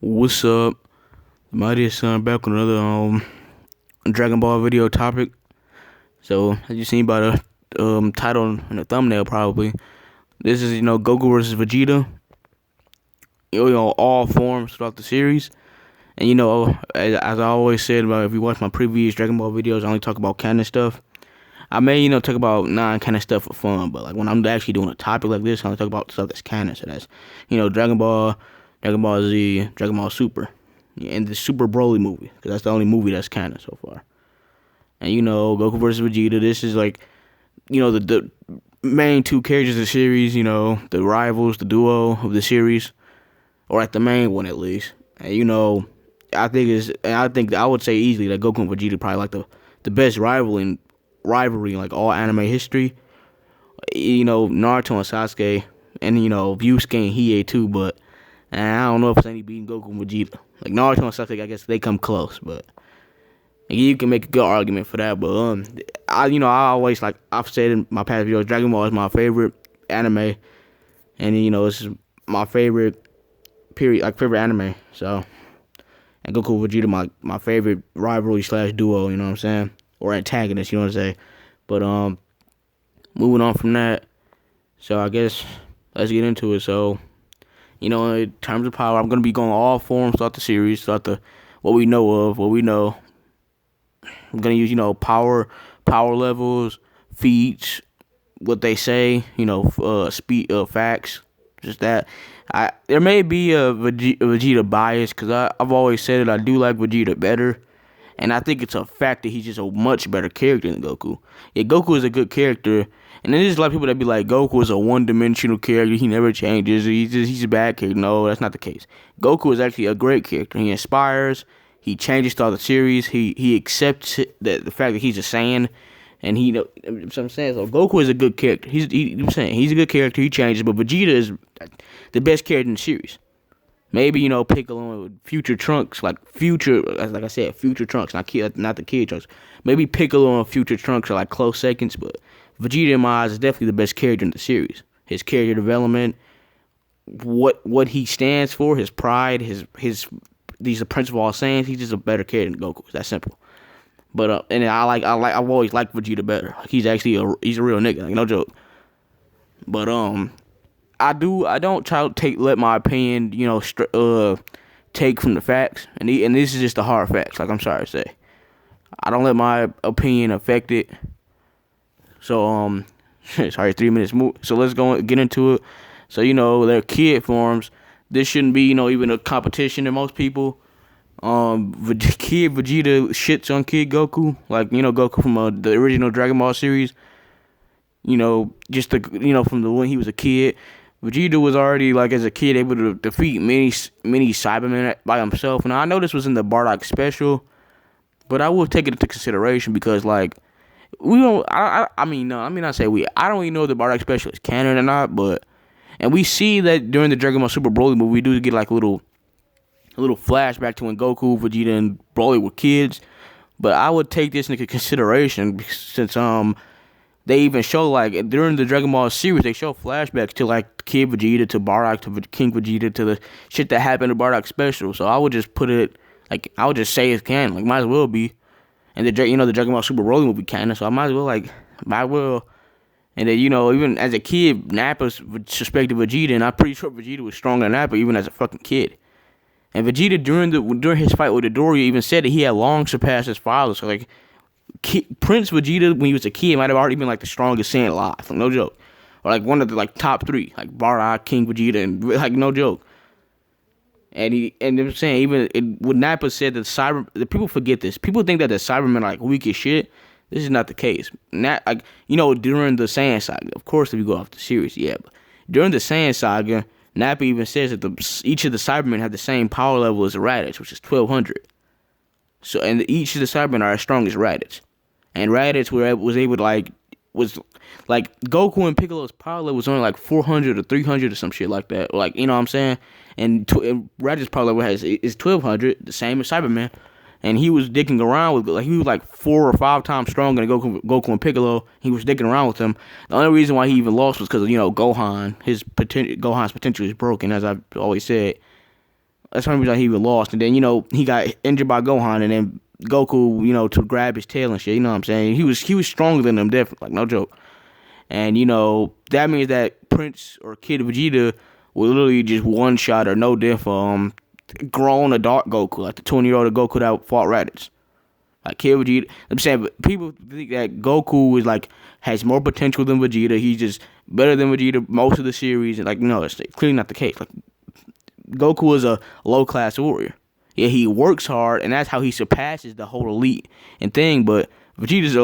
What's up? TheMightiestSon back with another Dragon Ball video topic. So as you seen by the title and the thumbnail probably, this is Goku versus Vegeta. All forms throughout the series. And as I always said about if you watch my previous Dragon Ball videos, I only talk about canon stuff. I may talk about non-canon stuff for fun, but like when I'm actually doing a topic like this, I only talk about stuff that's canon. So that's Dragon Ball, Dragon Ball Z, Dragon Ball Super. Yeah, and the Super Broly movie, because that's the only movie that's canon so far. And Goku versus Vegeta, this is like, the main two characters of the series, the rivals, the duo of the series, or like the main one at least. And I would say easily that Goku and Vegeta probably like the best rivalry in like all anime history. Naruto and Sasuke, and Yusuke and Hiei too, but I don't know if it's any beating Goku and Vegeta. Like Naruto and Sasuke, I guess they come close, but you can make a good argument for that. But I always, like I've said in my past videos, Dragon Ball is my favorite anime, and it's my favorite favorite anime. So, and Goku and Vegeta my favorite rivalry / duo. You know what I'm saying, or antagonist. You know what I'm saying. But moving on from that, so I guess let's get into it. So, in terms of power, I'm going to be going all forms throughout the series, what we know. I'm going to use, power levels, feats, what they say, speed, facts, just that. There may be a Vegeta bias, because I've always said that I do like Vegeta better, and I think it's a fact that he's just a much better character than Goku. Yeah, Goku is a good character. And then there's a lot of people that be like, Goku is a one-dimensional character. He never changes. He's a bad character. No, that's not the case. Goku is actually a great character. He inspires. He changes throughout the series. He accepts the fact that he's a Saiyan. And I'm saying, so Goku is a good character. He's a good character. He changes. But Vegeta is the best character in the series. Maybe, Piccolo and future Trunks, like I said, future Trunks, not the kid Trunks. Maybe Piccolo and future Trunks are like close seconds, but Vegeta in my eyes is definitely the best character in the series. His character development, what he stands for, his pride, these are principal all sayings. He's just a better character than Goku. It's that simple. But and I've always liked Vegeta better. Like, he's a real nigga, like, no joke. But I don't try to let my opinion, take from the facts, and this is just the hard facts. Like, I'm sorry to say, I don't let my opinion affect it. So sorry, 3 minutes move. So let's get into it. So they're kid forms. This shouldn't be even a competition to most people. Kid Vegeta shits on Kid Goku, like Goku from the original Dragon Ball series. Just from the when he was a kid. Vegeta was already, like, as a kid, able to defeat many Cybermen by himself. Now, I know this was in the Bardock special, but I will take it into consideration because, like, we don't. I mean, no, let me not say we. I don't even know if the Bardock special is canon or not, and we see that during the Dragon Ball Super Broly movie, we do get like a little flashback to when Goku, Vegeta, and Broly were kids. But I would take this into consideration since they even show, like, during the Dragon Ball series, they show flashbacks to, like, Kid Vegeta, to Bardock, to King Vegeta, to the shit that happened in Bardock special. So I would just put it, like, I would just say it's canon. Like, might as well be. And the Dragon Ball Super Broly movie canon, so I might as well. And then, even as a kid, Nappa suspected Vegeta, and I'm pretty sure Vegeta was stronger than Nappa, even as a fucking kid. And Vegeta, during his fight with Midoriya, even said that he had long surpassed his father. So, like, Prince Vegeta, when he was a kid, might have already been like the strongest Saiyan alive, like, no joke, or like one of the like top three, like Bardock, King Vegeta, and like no joke. And I'm saying when Nappa said that the people forget this. People think that the Cybermen are like weak as shit. This is not the case. During the Saiyan saga, of course, if you go off the series, yeah, but during the Saiyan saga, Nappa even says that each of the Cybermen have the same power level as Raditz, which is 1200. So, and each of the Cybermen are as strong as Raditz. And Raditz was able to, was Goku and Piccolo's power level was only like 400 or 300 or some shit like that. Like, you know what I'm saying? And Raditz's power level is 1200, the same as Cyberman. And he was dicking around with, like, he was like 4 or 5 times stronger than Goku and Piccolo. He was dicking around with them. The only reason why he even lost was because of, Gohan. Gohan's potential is broken, as I've always said. That's the only reason he was lost. And then, he got injured by Gohan, and then Goku, to grab his tail and shit. You know what I'm saying? He was stronger than him, definitely, like no joke. And that means that Prince or Kid Vegeta will literally just one shot or no diff grown adult Goku, like the 20-year-old Goku that fought Raditz. Like Kid Vegeta, I'm saying, but people think that Goku is like has more potential than Vegeta. He's just better than Vegeta most of the series, and like no, it's clearly not the case. Like Goku is a low class warrior. Yeah, he works hard, and that's how he surpasses the whole elite and thing. But Vegeta's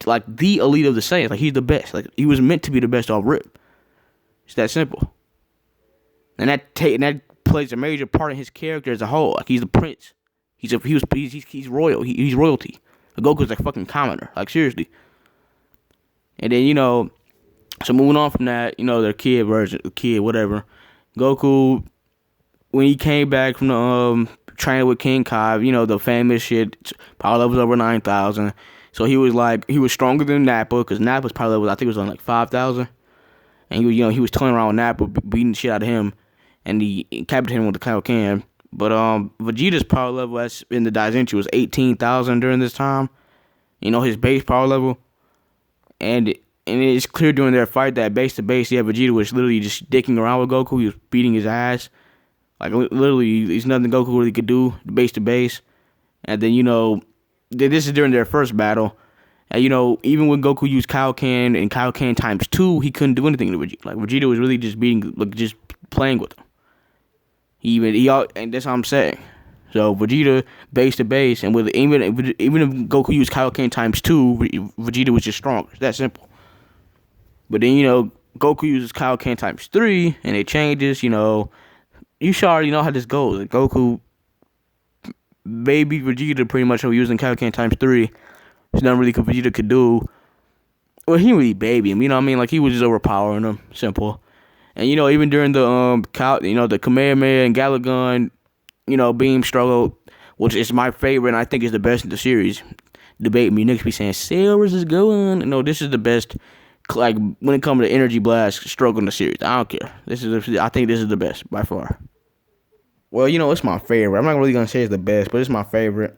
like the elite of the Saiyans. Like he's the best. Like he was meant to be the best off rip. It's that simple. And that plays a major part in his character as a whole. Like he's the prince. He's royal. He's royalty. Goku's like fucking commoner. Like seriously. And then so moving on from that, their kid whatever. Goku, when he came back from the training with King Kai, the famous shit, power levels over 9,000. So he was stronger than Nappa, because Nappa's power level I think was on like 5,000. And he was toying around with Nappa, beating the shit out of him, and he captured him with the Kaioken. But Vegeta's power level in the Daizenshi was 18,000 during this time. His base power level, and it's clear during their fight that base to base, Vegeta was literally just dicking around with Goku. He was beating his ass. Like literally, there's nothing Goku really could do base to base. And then this is during their first battle. And even when Goku used Kaioken and Kaioken times 2, he couldn't do anything to Vegeta. Like Vegeta was really just just playing with him. And that's what I'm saying. So Vegeta base to base, and even if Goku used Kaioken times 2, Vegeta was just stronger. It's that simple. But then Goku uses Kaioken times 3, and it changes. You should already know how this goes. Like Goku baby Vegeta pretty much using Kaioken times 3. There's nothing really Vegeta could do. Well, he didn't really baby him. You know what I mean? Like he was just overpowering him. Simple. And even during the the Kamehameha and Galagun, beam struggle, which is my favorite, and I think is the best in the series. Debate me, niggas be saying Cell versus Gohan. No, this is the best. Like when it comes to energy blast struggle in the series, I don't care. I think this is the best by far. Well, it's my favorite. I'm not really gonna say it's the best, but it's my favorite.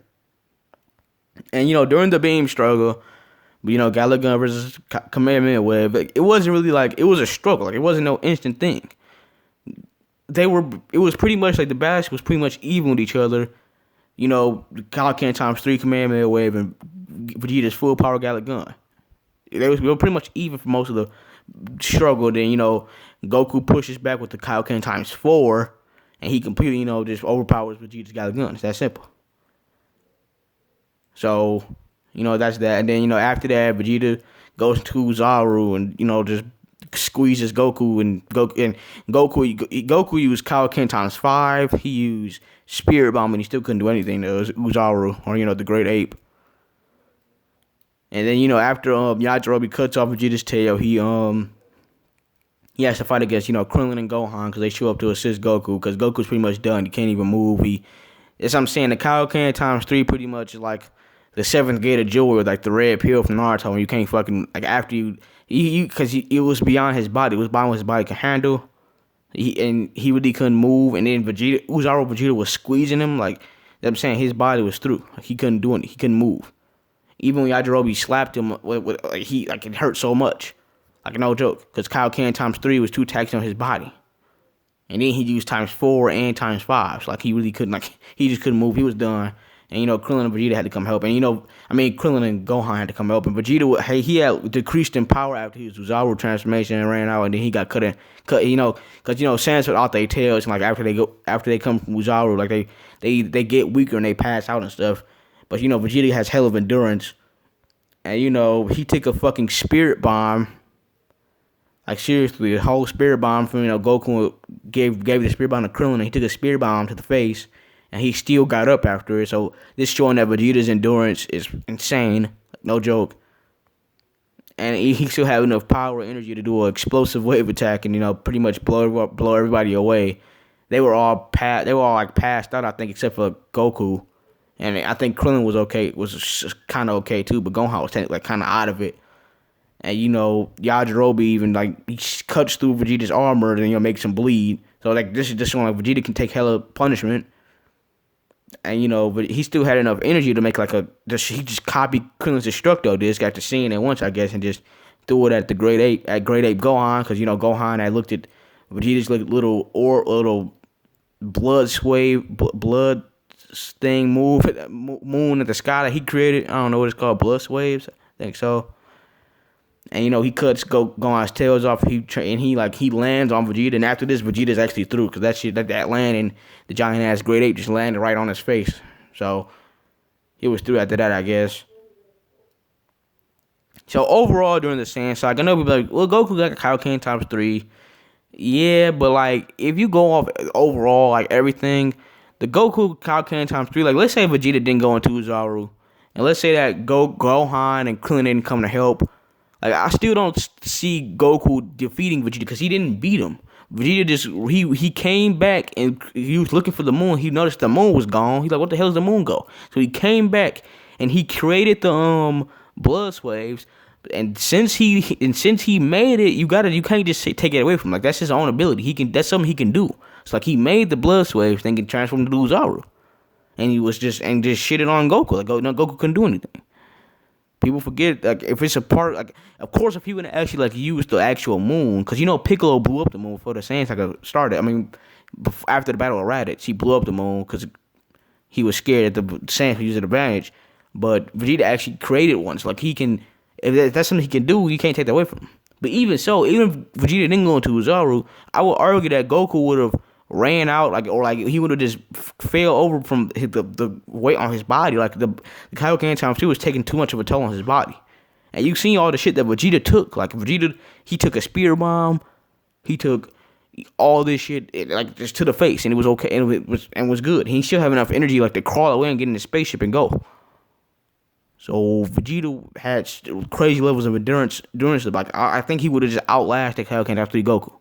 And during the beam struggle, Galagun versus Kamehameha wave, it wasn't really it was a struggle. Like it wasn't no instant thing. It was pretty much like the balance was pretty much even with each other. Kaioken times 3 Kamehameha wave and Vegeta's full power Galagun. They were pretty much even for most of the struggle. Then Goku pushes back with the Kaioken times 4, and he completely just overpowers Vegeta's Galagun. It's that simple. So that's that. And then after that, Vegeta goes to Zaru and just squeezes Goku, and Goku used Kaioken times 5. He used Spirit Bomb, and he still couldn't do anything to Uzaru, or the Great Ape. And then after Yajirobe cuts off Vegeta's tail, he has to fight against Krillin and Gohan, because they show up to assist Goku, because Goku's pretty much done. He can't even move. That's what I'm saying. The Kaioken times 3 pretty much is like the 7th gate of jewelry, like the red pill from Naruto, and you can't fucking after you because it was beyond his body. It was beyond what his body could handle. He really couldn't move, and then Vegeta was squeezing him. Like I'm saying, his body was through. Like, he couldn't do it. He couldn't move. Even when Yajirobe slapped him, it hurt so much. Like no joke, because Kaioken times 3 was too taxing on his body. And then he used times 4 and times 5. So he really couldn't, he just couldn't move. He was done. And, Krillin and Vegeta had to come help. And, Krillin and Gohan had to come help. And Vegeta, he had decreased in power after his Uzaru transformation and ran out. And then he got cut, because, Sans with all their tails. And, after they come from Uzaru, they get weaker and they pass out and stuff. But, Vegeta has hell of endurance. And, he took a fucking spirit bomb. Like, seriously, a whole spirit bomb from, Goku gave the spirit bomb to Krillin, and he took a spirit bomb to the face, and he still got up after it. So, this showing that Vegeta's endurance is insane. No joke. And he still had enough power and energy to do an explosive wave attack and, pretty much blow everybody away. They were all passed out, I think, except for Goku. And I think Krillin was kind of okay, too, but Gohan was technically kind of out of it. And, Yajirobe even, he cuts through Vegeta's armor and, makes him bleed. So like this is just showing like Vegeta can take hella punishment, and but he still had enough energy to make like he just copied Krillin's Destructo disc after seeing it once, I guess, and just threw it at the Great Ape Gohan, because Gohan had looked at Vegeta's like little blood sway blood thing moon at the sky that he created. I don't know what it's called, blood waves, I think so. And he cuts Gohan's tails off. He lands on Vegeta, and after this, Vegeta's actually through, because that landing, the giant ass Great Ape just landed right on his face. So he was through after that, I guess. So overall, during the Saiyan saga, I know people are like, well, Goku got Kaioken times 3. Yeah, but like if you go off overall, like everything, the Goku Kaioken times 3, like let's say Vegeta didn't go into Uzaru, and let's say that Gohan and Krillin didn't come to help. Like I still don't see Goku defeating Vegeta, because he didn't beat him. Vegeta just he came back, and he was looking for the moon. He noticed the moon was gone. He's like, what the hell does the moon go? So he came back and he created the blood waves. And since he made it, you can't just take it away from him. Like that's his own ability. That's something he can do. It's like he made the blood waves, then can transform to Uzaru, and he was just shitted on Goku. Like Goku couldn't do anything. People forget, like, if it's a part, like, of course, if he would actually, like, use the actual moon, because, Piccolo blew up the moon before the Saiyan saga started. I mean, after the Battle of Raditz, he blew up the moon because he was scared that the Saiyans would use it advantage. But Vegeta actually created one. So, like, if that's something he can do, you can't take that away from him. But even so, even if Vegeta didn't go into Uzaru, I would argue that Goku would have ran out, or he would have just fell over from the weight on his body. Like the Kaioken times 2 was taking too much of a toll on his body. And you've seen all the shit that Vegeta took. Like Vegeta, he took a spear bomb, he took all this shit like just to the face, and it was okay, and was good. He still have enough energy like to crawl away and get in the spaceship and go. So Vegeta had crazy levels of endurance. Like I think he would have just outlasted Kaioken times 3 Goku.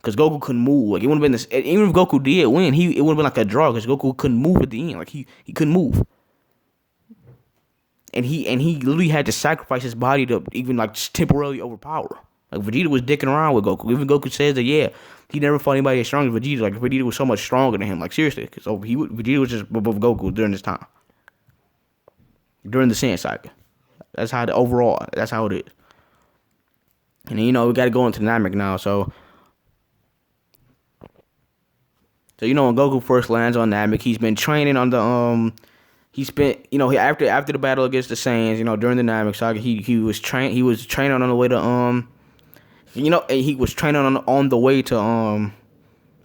Because Goku couldn't move. Like, it wouldn't have been even if Goku did win, it would have been like a draw, because Goku couldn't move at the end. Like, he couldn't move. And he literally had to sacrifice his body to even, like, just temporarily overpower. Like, Vegeta was dicking around with Goku. Even Goku says that, yeah, he never fought anybody as strong as Vegeta. Like, Vegeta was so much stronger than him. Like, seriously. So, Vegeta was just above Goku during this time. During the Saiyan saga. That's how it is. And then, we got to go into Namek now, So, when Goku first lands on Namek, he's been training on the after the battle against the Saiyans, during the Namek saga, he was training on the way to he was training on the way to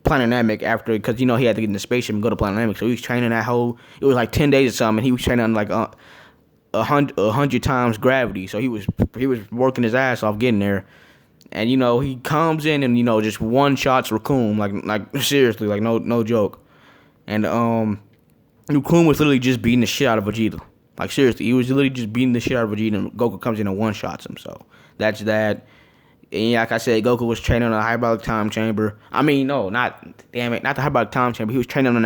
Planet Namek after, because he had to get in the spaceship and go to Planet Namek. So he was training it was like 10 days or something, and he was training on like 100 times gravity. So he was working his ass off getting there. And he comes in and just one shots Raccoon, like seriously, like no joke. And Raccoon was literally just beating the shit out of Vegeta. Like seriously, he was literally just beating the shit out of Vegeta, and Goku comes in and one shots him. So that's that. And like I said, Goku was training on a hyperbolic time chamber. I mean, no, not the hyperbolic time chamber. He was training on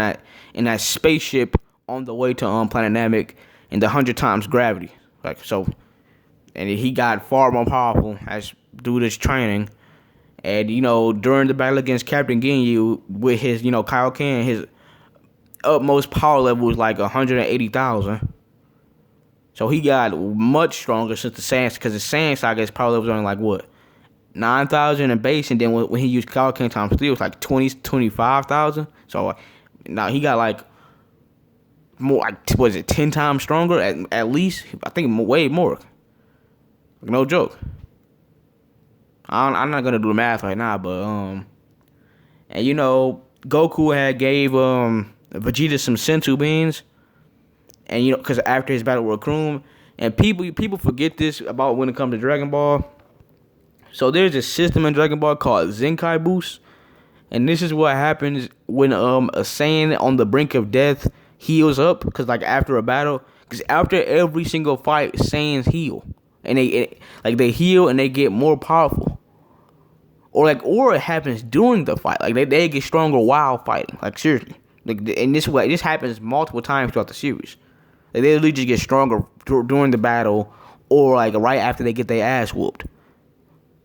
in that spaceship on the way to Planet Namek in the 100 times gravity. Like so, and he got far more powerful as do this training. And during the battle against Captain Ginyu with his Kaioken, his utmost power level was like 180,000. So he got much stronger since the Saiyan, because the Saiyan saga, his power level was only like what, 9,000 in base, and then when he used Kaioken times 3, it was like 25,000. So now he got like more, like, was it 10 times stronger at least? I think way more. No joke. I'm not gonna do the math right now, but and Goku had gave Vegeta some senzu beans, and because after his battle with Kroom, and people forget this about when it comes to Dragon Ball. So there's a system in Dragon Ball called Zenkai Boost, and this is what happens when a Saiyan on the brink of death heals up, because like after a battle, because after every single fight, Saiyans heal, and they heal and they get more powerful. Or it happens during the fight. Like they get stronger while fighting. Like seriously. Like in this way, this happens multiple times throughout the series. Like, they literally just get stronger during the battle, or like right after they get their ass whooped.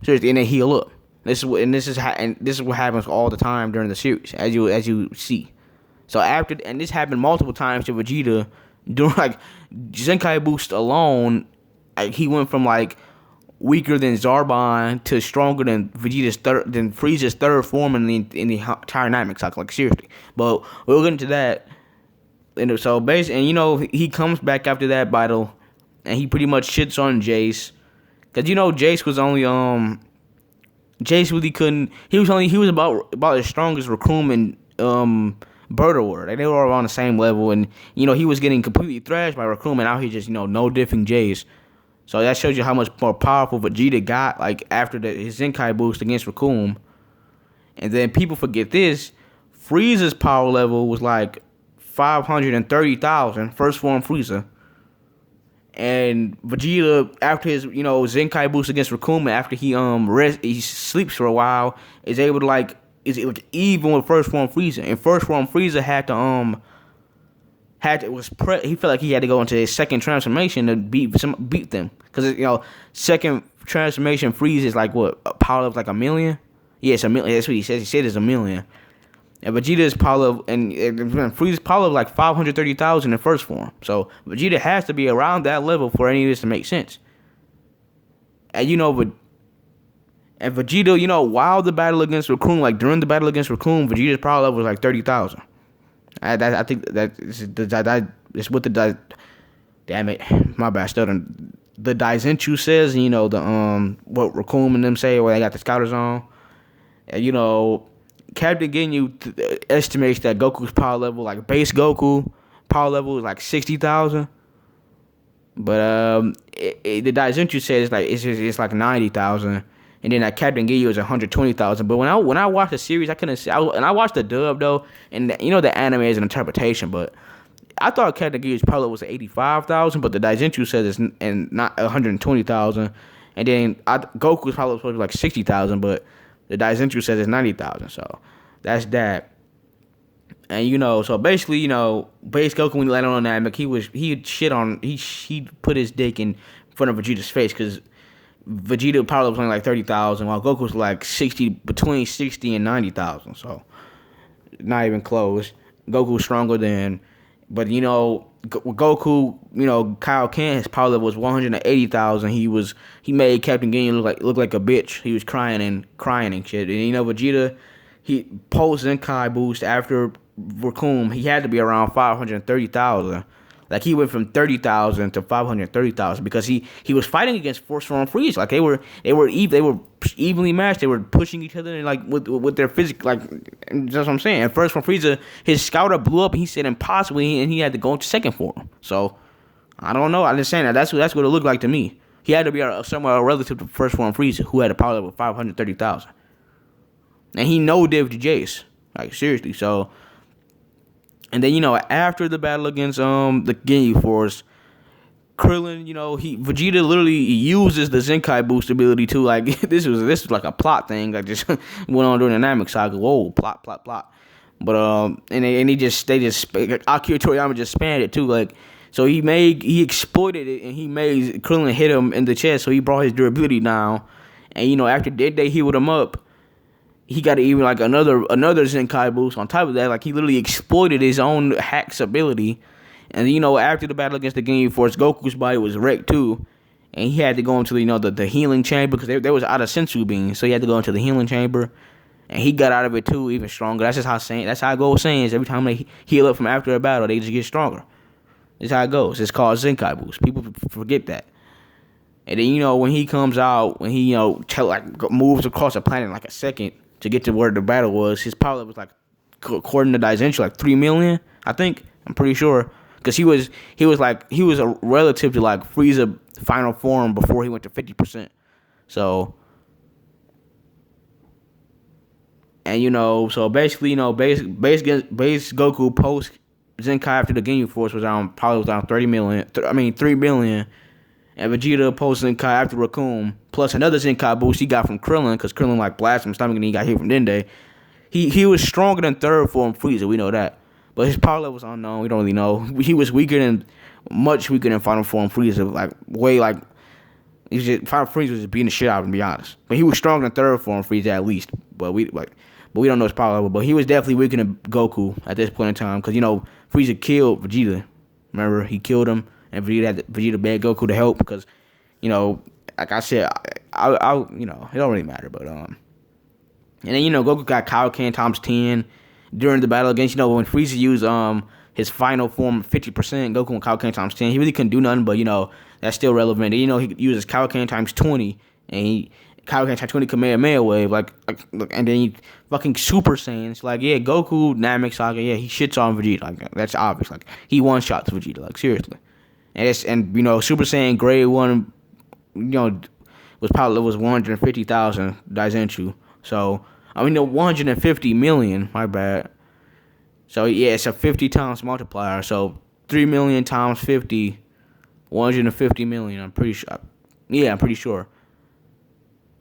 Seriously, and they heal up. This is what happens all the time during the series, as you see. So after, and this happened multiple times to Vegeta, during like Zenkai Boost alone, like he went from like weaker than Zarbon to stronger than Frieza's third form in the entire dynamic cycle. Like seriously, but we'll get into that. And so basically, and he comes back after that battle, and he pretty much shits on Jace, cause Jace was only Jace really couldn't. He was about as strong as Raccoon and Birdo were. Like they were all on the same level, and he was getting completely thrashed by Raccoon, and out here just no diffing Jace. So that shows you how much more powerful Vegeta got, like after his Zenkai boost against Raccoon. And then people forget this: Frieza's power level was like 530,000, first form Frieza. And Vegeta, after his Zenkai boost against Raccoon, after he sleeps for a while, is able to is even with first form Frieza. And first form Frieza he felt like he had to go into his second transformation to beat them, because second transformation Frieza is like what, a power of like a million. Yeah, it's a million. That's what he says. He said it's a million. And Vegeta's power of and Frieza's power of like 530,000 in first form. So Vegeta has to be around that level for any of this to make sense. And Vegeta, while the battle against Raccoon, like during the battle against Raccoon, Vegeta's power level was like 30,000. I think that is what the damn it, my bad, stuttering. The Daizenshuu says, what Raccoon and them say, where they got the scouters on. And, Captain Ginyu estimates that Goku's power level, like base Goku power level, is like 60,000. But the Daizenshuu says it's like 90,000, and then that Captain Ginyu is 120,000. But when I watched the series, I couldn't see. And I watched the dub though, and the anime is an interpretation, but I thought Captain Giyu's power level was 85,000, but the Daizenshuu says it's not 120,000, and then Goku's power level was supposed to be like 60,000, but the Daizenshuu says it's 90,000, so that's that. And so basically, base Goku, when he landed on that, he put his dick in front of Vegeta's face, because Vegeta power level was only like 30,000, while Goku was like between 60 and 90,000, so not even close. Goku's stronger than, but Goku, Kaioken, his power level was 180,000. He made Captain Ginyu look like a bitch. He was crying and shit. And Vegeta, he post Zenkai boost after Raccoon, he had to be around 530,000. Like he went from 30,000 to 530,000 because he was fighting against Force Form Frieza. Like they were evenly matched. They were pushing each other and like with their physical, like that's what I'm saying. And First Form Frieza, his scouter blew up and he said impossibly, and he had to go into second form. So I don't know. I'm just saying that's what it looked like to me. He had to be somewhere relative to First Form Frieza, who had a power level of 530,000, and he no-dived to Jace. Like seriously. So. And then, after the battle against the Ginyu Force, Krillin, Vegeta literally uses the Zenkai boost ability too. Like this was like a plot thing that just went on during the dynamic cycle. Whoa, plot. But Akira Toriyama just spanned it too. Like so he exploited it, and he made Krillin hit him in the chest, so he brought his durability down. And after they healed him up, he got even like another Zenkai boost on top of that. Like he literally exploited his own hack's ability. And after the battle against the Ginyu Force, Goku's body was wrecked too, and he had to go into the healing chamber because they was out of sensu beans, so he had to go into the healing chamber, and he got out of it too, even stronger. That's just how I go with Saiyans. Every time they heal up from after a battle, they just get stronger. That's how it goes. It's called Zenkai boost. People forget that. And then when he comes out, when he moves across the planet in like a second to get to where the battle was, his power level was like, according to Daizenshuu, like 3 million, I think. I'm pretty sure. Because he was a relative to like Frieza final form before he went to 50%. So, and so basically, base Goku post Zenkai after the Ginyu Force was around 3 million. And Vegeta post Zenkai after Raccoon, plus another Zenkai boost he got from Krillin, because Krillin like blasted him stomach and he got hit from Dende. He was stronger than third form Frieza, we know that. But his power level was unknown, we don't really know. He was much weaker than final form Frieza, He's just Frieza was just beating the shit out of him, to be honest. But he was stronger than third form Frieza at least. But we don't know his power level. But he was definitely weaker than Goku at this point in time because Frieza killed Vegeta. Remember, he killed him, and Vegeta begged Goku to help because like I said, I it don't really matter. But and then Goku got Kaioken times 10 during the battle against when Frieza used his final form 50%, Goku and Kaioken times 10. He really couldn't do nothing, but that's still relevant. And, he uses Kaioken times 20, and Kaioken times 20 Kamehameha wave, and then he fucking Super Saiyan. It's like, yeah, Goku, Namek Saga, yeah, he shits on Vegeta. Like, that's obvious. Like, he one-shots Vegeta, like, seriously. And Super Saiyan Grade 1, was 150,000 Daizenshuu. So, 150 million, my bad. So, yeah, it's a 50 times multiplier. So, 3 million times 50, 150 million, I'm pretty sure. Yeah, I'm pretty sure.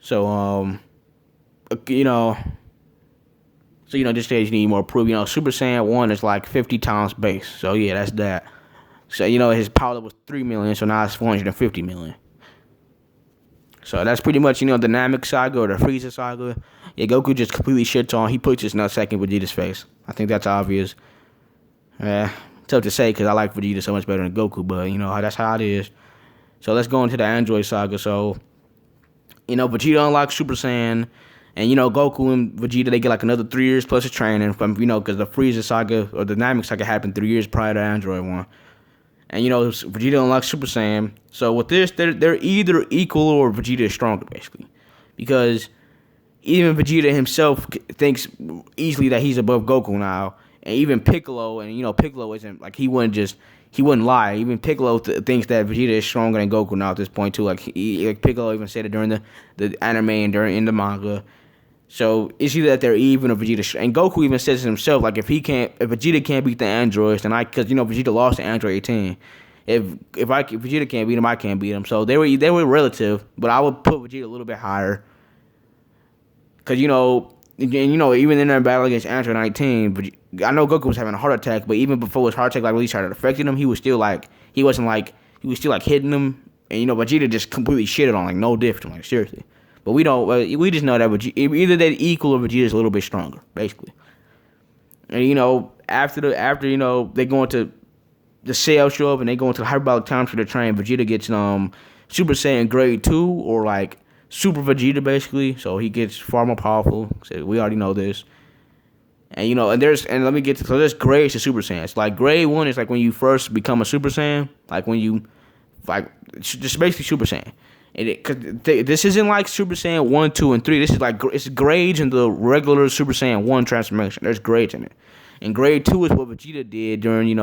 So, just in case you need more proof, Super Saiyan 1 is like 50 times base. So, yeah, that's that. So, his power was 3 million, so now it's 450 million. So, that's pretty much, the Namek Saga or the Frieza Saga. Yeah, Goku just completely shits on. He puts his nutsack in Vegeta's face. I think that's obvious. Tough to say because I like Vegeta so much better than Goku, but, that's how it is. So, let's go into the Android Saga. So, Vegeta unlocks Super Saiyan, and, Goku and Vegeta, they get like another 3 years plus of training from, because the Frieza Saga or the Namek Saga happened 3 years prior to Android 1. And, Vegeta unlocks Super Saiyan. So, with this, they're either equal or Vegeta is stronger, basically. Because even Vegeta himself thinks easily that he's above Goku now. And even Piccolo, and, Piccolo isn't, like, he wouldn't lie. Even Piccolo thinks that Vegeta is stronger than Goku now at this point, too. Like Piccolo even said it during the anime and in the manga. So, it's either that they're even or Vegeta. And Goku even says it himself, like, if Vegeta can't beat the androids, then because, Vegeta lost to Android 18. If Vegeta can't beat him, I can't beat him. So, they were relative, but I would put Vegeta a little bit higher. Because, even in their battle against Android 19, I know Goku was having a heart attack, but even before his heart attack really started affecting him, he was still hitting him. And, Vegeta just completely shitted on, like, no difference, like, seriously. But we just know that either they're equal or Vegeta's a little bit stronger, basically. And, after they go into the Cell show up and they go into the hyperbolic time for the train, Vegeta gets Super Saiyan Grade 2 or like Super Vegeta basically, so he gets far more powerful. So we already know this. And let me get to there's grades to Super Saiyan. It's like grade 1 is like when you first become a Super Saiyan, like when you just basically Super Saiyan. This isn't like Super Saiyan 1, 2, and 3. This is like it's grades in the regular Super Saiyan 1 transformation. There's grades in it. And grade 2 is what Vegeta did during,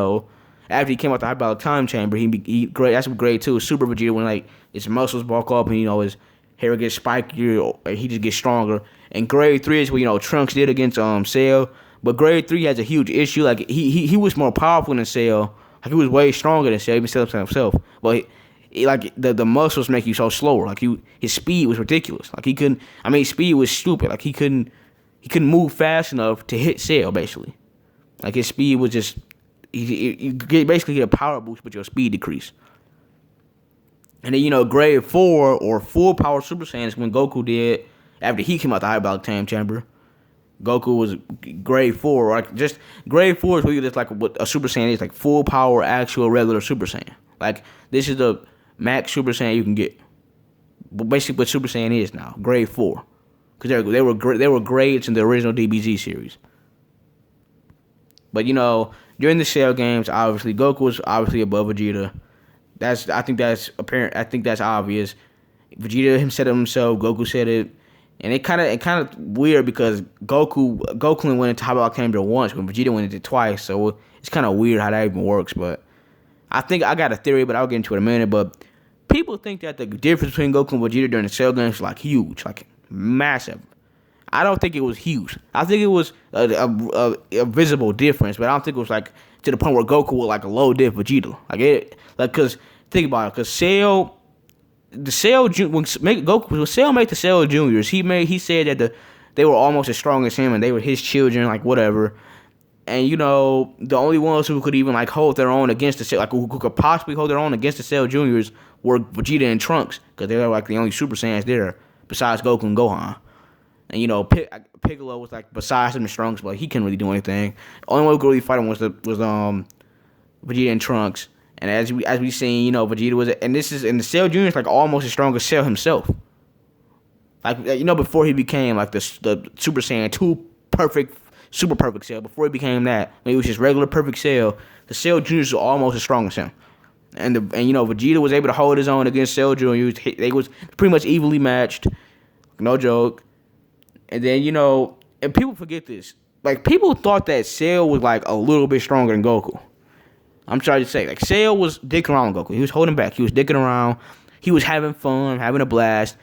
after he came out the hyperbolic time chamber. That's what grade 2 is. Super Vegeta when like his muscles bulk up and his hair gets spikier, or he just gets stronger. And grade 3 is what Trunks did against Cell. But grade 3 has a huge issue. Like he was more powerful than Cell. Like he was way stronger than Cell. Even Cell himself. But the muscles make you so slower. Like his speed was ridiculous. Like speed was stupid. Like he couldn't move fast enough to hit Cell basically. Like his speed was just you basically get a power boost, but your speed decreased. And then grade 4 or full power Super Saiyan is when Goku did after he came out the hyperbolic time chamber. Goku was grade 4. Like just grade 4 is really just like what a Super Saiyan is, like full power actual regular Super Saiyan. Like this is the max Super Saiyan you can get. But basically what Super Saiyan is now, grade 4. Because they were grades in the original DBZ series. But during the Cell games, obviously Goku was obviously above Vegeta. I think that's apparent. I think that's obvious. Vegeta said it himself. Goku said it, and it kind of weird because Goku went into hyperbolic chamber once when Vegeta went into it twice. So it's kind of weird how that even works. But I think I got a theory, but I'll get into it in a minute. But people think that the difference between Goku and Vegeta during the Cell games is like huge, like massive. I don't think it was huge. I think it was a visible difference, but I don't think it was like to the point where Goku was like a low diff Vegeta. Cause think about it, cause Cell, when Cell made the Cell Juniors, he said that they were almost as strong as him and they were his children, like whatever. And the only ones who could even like hold their own against the Cell, like who could possibly hold their own against the Cell Juniors were Vegeta and Trunks, because they were like the only Super Saiyans there besides Goku and Gohan. And Piccolo was like besides him the strongest, but he couldn't really do anything. The only one who could really fight him was Vegeta and Trunks. And as we seen, Vegeta was, and this is, and the Cell Junior is like almost as strong as Cell himself. Like before he became like the Super Saiyan 2 super perfect Cell. Before he became that, when he was just regular perfect Cell, the Cell Juniors were almost as strong as him. And Vegeta was able to hold his own against Cell Junior. They was pretty much evenly matched, no joke. And then and people forget this. Like, people thought that Cell was like a little bit stronger than Goku. I'm sorry to say, like, Cell was dicking around with Goku. He was holding back. He was dicking around. He was having fun, having a blast.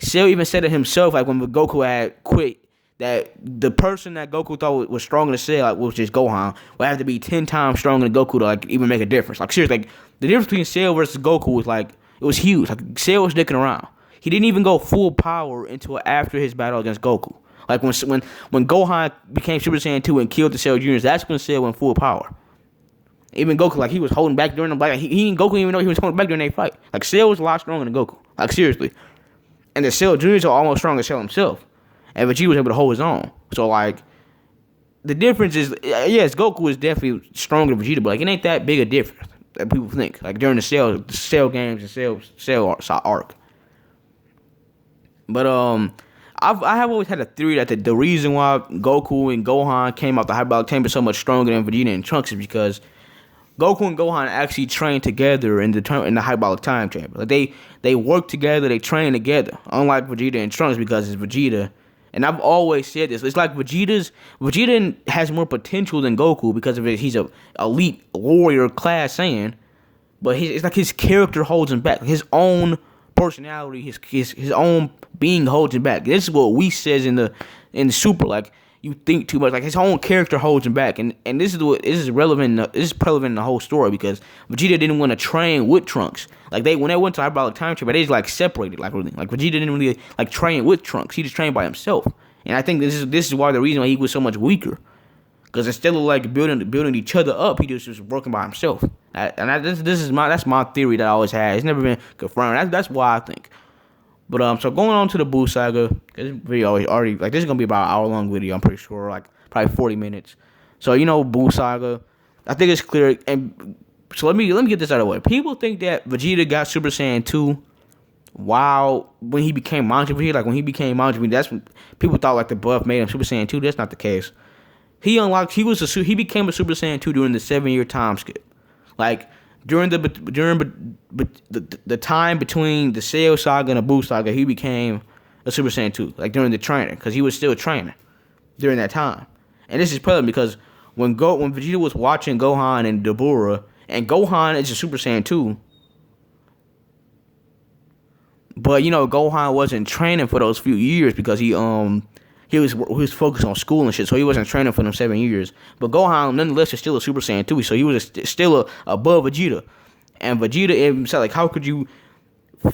Cell even said it himself, like when Goku had quit, that the person that Goku thought was stronger than Cell, like, which is Gohan, would have to be 10 times stronger than Goku to like even make a difference. Like, seriously, like, the difference between Cell versus Goku was like, it was huge. Like, Cell was dicking around. He didn't even go full power until after his battle against Goku. Like, when Gohan became Super Saiyan 2 and killed the Cell Juniors, that's when Cell went full power. Even Goku, like, he was holding back during the fight. He and Goku didn't even know he was holding back during their fight. Like, Cell was a lot stronger than Goku. Like, seriously. And the Cell Juniors are almost stronger than Cell himself. And Vegeta was able to hold his own. So, like, the difference is, yes, Goku is definitely stronger than Vegeta, but, like, it ain't that big a difference that people think. Like, during the Cell games and Cell arc. But, I have always had a theory that the reason why Goku and Gohan came out the hyperbolic chamber so much stronger than Vegeta and Trunks is because Goku and Gohan actually trained together in the hyperbolic time chamber. Like, they work together, they train together. Unlike Vegeta and Trunks, because it's Vegeta. And I've always said this. It's like Vegeta has more potential than Goku because of it. He's a elite warrior class Saiyan, but it's like his character holds him back. His own personality, his own being holds him back. This is what we says in the Super. Like, you think too much. Like, his own character holds him back, and this is relevant. This is prevalent in the whole story because Vegeta didn't want to train with Trunks. Like, when they went to hyperbolic time chamber, they just like separated. Like, really, like Vegeta didn't really like train with Trunks. He just trained by himself. And I think this is why the reason why he was so much weaker. Because instead of like building each other up, he just was working by himself. That's my theory that I always had. It's never been confirmed. That's why I think. But so going on to the Buu saga, this video already like, this is gonna be about an hour-long video. I'm pretty sure, like probably 40 minutes. So Buu saga, I think it's clear. And so let me get this out of the way. People think that Vegeta got Super Saiyan 2 when he became Majin Vegeta. Like, when he became Majin Vegeta, that's when people thought like the buff made him Super Saiyan 2. That's not the case. He became a Super Saiyan 2 during the 7-year time skip. Like, during the time between the Cell saga and the Buu saga, he became a Super Saiyan 2. Like, during the training, because he was still training during that time. And this is prevalent because when Vegeta was watching Gohan and Dabura, and Gohan is a Super Saiyan 2, but Gohan wasn't training for those few years because he was focused on school and shit, so he wasn't training for them 7 years. But Gohan, nonetheless, is still a Super Saiyan 2, so he was still above Vegeta. And Vegeta himself, like, how could you